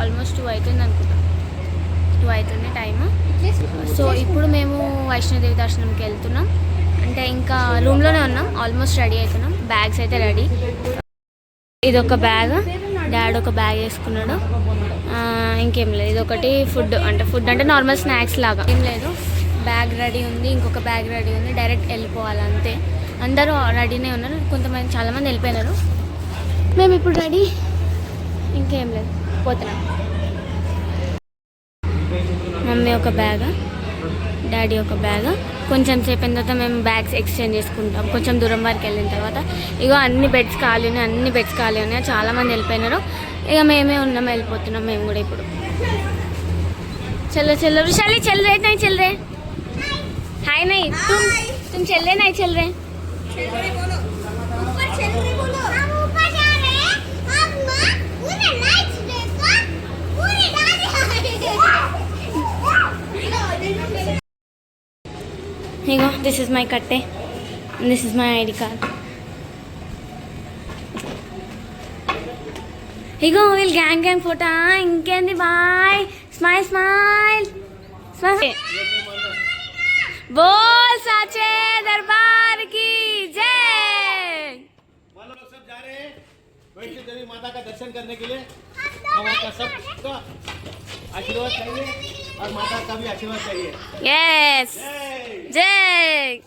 Almost 2 అవుతుంది అనుకుంటా, 2 అవుతుంది టైము. సో ఇప్పుడు మేము వైష్ణోదేవి దర్శనంకి వెళ్తున్నాం. అంటే ఇంకా రూమ్లోనే ఉన్నాం, ఆల్మోస్ట్ రెడీ అవుతున్నాం. బ్యాగ్స్ అయితే రెడీ. ఇది ఒక బ్యాగ్, డాడీ ఒక బ్యాగ్ వేసుకున్నాడు. ఇంకేం లేదు, ఇది ఒకటి ఫుడ్ అంటే నార్మల్ స్నాక్స్ లాగా ఏం లేదు. బ్యాగ్ రెడీ ఉంది, ఇంకొక బ్యాగ్ రెడీ ఉంది. డైరెక్ట్ వెళ్ళిపోవాలి అంతే. అందరూ రెడీనే ఉన్నారు, కొంతమంది చాలామంది వెళ్ళిపోయినారు. మేము ఇప్పుడు రెడీ, ఇంకేం లేదు, పోతున్నాం. మమ్మీ ఒక బ్యాగ్, డాడీ ఒక బ్యాగ్. కొంచెం సేపు అయిన తర్వాత మేము బ్యాగ్స్ ఎక్స్చేంజ్ చేసుకుంటాం. కొంచెం దూరం వరకు వెళ్ళిన తర్వాత ఇగో అన్ని బెడ్స్ ఖాళీ ఉన్నాయి, చాలామంది వెళ్ళిపోయినారు. ఇక మేమే ఉన్నాం, వెళ్ళిపోతున్నాం మేము కూడా ఇప్పుడు. चलो विशाली चल रहे नहीं चल रहे हाय नहीं तुम चल रहे नहीं चल रहे ऊपर चल रहे बोलो हम ऊपर जा रहे हैं अब उन्हें लाइट्स देखो पूरी डाल Here go, this is my katte and this is my ID card. Here go, we'll gang photo. Inkendi bye. Smile, smile. Smile. बोल साचे दरबार की जय। लोग सब जा रहे हैं वैष्णो देवी माता का दर्शन करने के लिए। हमारा सबका आशीर्वाद चाहिए और माता का भी आशीर्वाद चाहिए। यस जय।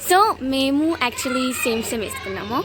సో మేము యాక్చువల్లీ సేమ్ వేసుకున్నాము.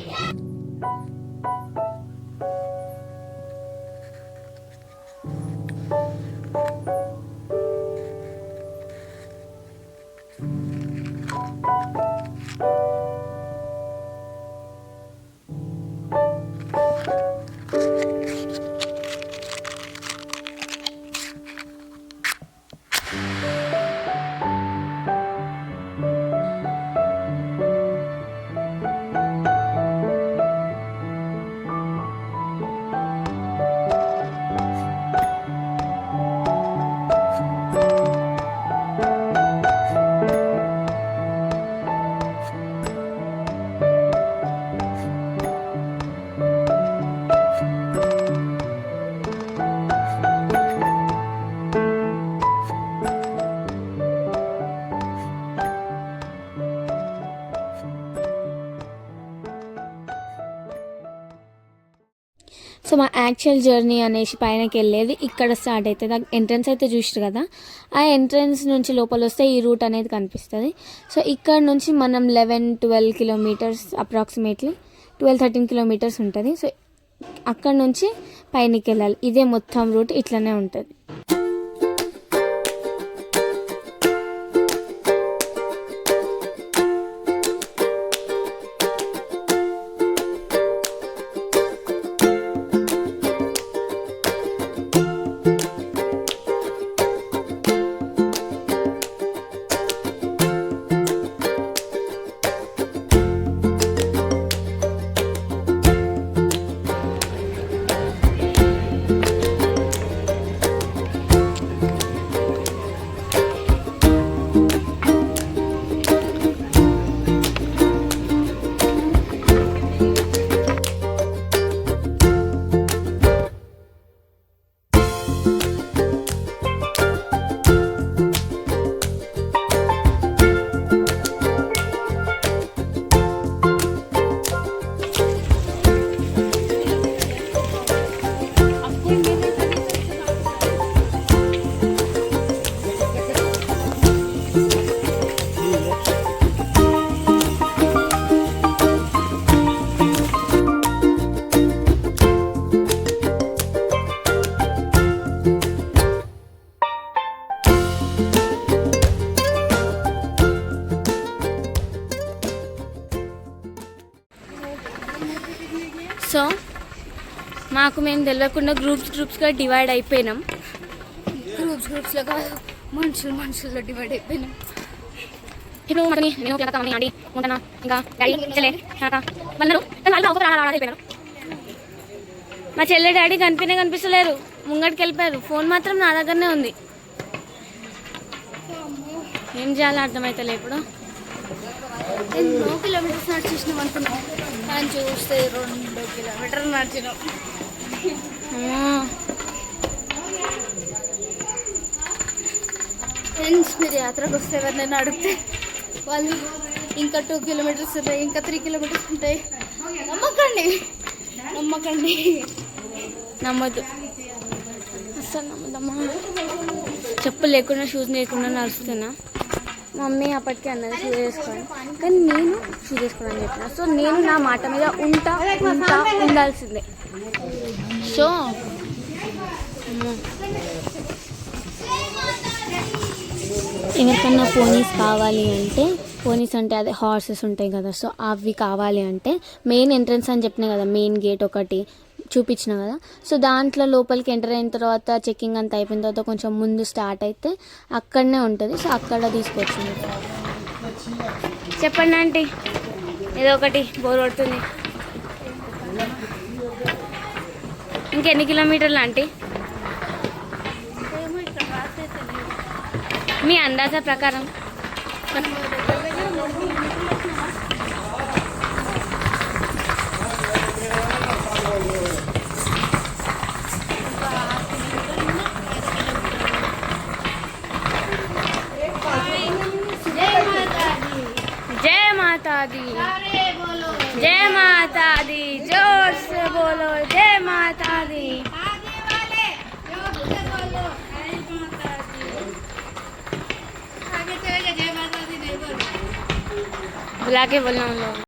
సో మా యాక్చువల్ జర్నీ అనేసి పైనకి వెళ్ళేది ఇక్కడ స్టార్ట్ అవుతుంది. ఎంట్రన్స్ అయితే చూసారు కదా, ఆ ఎంట్రన్స్ నుంచి లోపల వస్తే ఈ రూట్ అనేది కనిపిస్తుంది. సో ఇక్కడ నుంచి మనం 11-12 కిలోమీటర్స్ అప్రాక్సిమేట్లీ 12-13 కిలోమీటర్స్ ఉంటుంది. సో అక్కడ నుంచి పైనకి వెళ్ళాలి. ఇదే మొత్తం రూట్ ఇట్లనే ఉంటుంది. సో మాకు మేము తెలియకుండా గ్రూప్స్గా డివైడ్ అయిపోయినాం. గ్రూప్స్లో కాదు, మనుషుల్లో డివైడ్ అయిపోయినాం. ఇప్పుడు మా చెల్లె డాడీ కనిపిస్తలేరు, ముంగడికి వెళ్ళిపోయారు. ఫోన్ మాత్రం నా దగ్గరనే ఉంది. ఏం చేయాలో అర్థమవుతలే. ఇప్పుడు ఎన్నో కిలోమీటర్స్ నడిచేసినాం అనుకున్నాం, కానీ చూస్తే 2 కిలోమీటర్లు నడిచినాం. ఫ్రెండ్స్, మీరు యాత్రకు వస్తే ఎవరినైనా అడిగితే వాళ్ళు ఇంకా 2 కిలోమీటర్స్ ఉంటాయి, ఇంకా 3 కిలోమీటర్స్ ఉంటాయి. నమ్మకండి. నమ్మద్దు, అస్సలు నమ్మదమ్మా. చెప్పులు లేకుండా షూస్ లేకుండా నడుస్తున్నా. మమ్మీ అప్పటికే అన్నది షూస్ వేసుకోవాలి, కానీ నేను షూస్ వేసుకోవాలని చెప్పిన. సో నేను నా మాట మీద ఉండాల్సిందే. సో ఎవరికన్నా పోనీస్ కావాలి అంటే, పోనీస్ అంటే అదే హార్సెస్ ఉంటాయి కదా, సో అవి కావాలి అంటే మెయిన్ ఎంట్రన్స్ అని చెప్పిన కదా, మెయిన్ గేట్ ఒకటి చూపించిన కదా. సో దాంట్లో లోపలికి ఎంటర్ అయిన తర్వాత చెక్కింగ్ అంతా అయిపోయిన తర్వాత కొంచెం ముందు స్టార్ట్ అయితే అక్కడనే ఉంటుంది. సో అక్కడ తీసుకొచ్చింది. చెప్పండి ఆంటీ, ఏదో ఒకటి బోర్ కొడుతుంది. ఇంకెన్ని కిలోమీటర్లు ఆంటీ మీ అందాజ ప్రకారం? जय माता दी, जय माता दी, जोर से बोलो जय माता दी. बुला के बोलना उन लोगों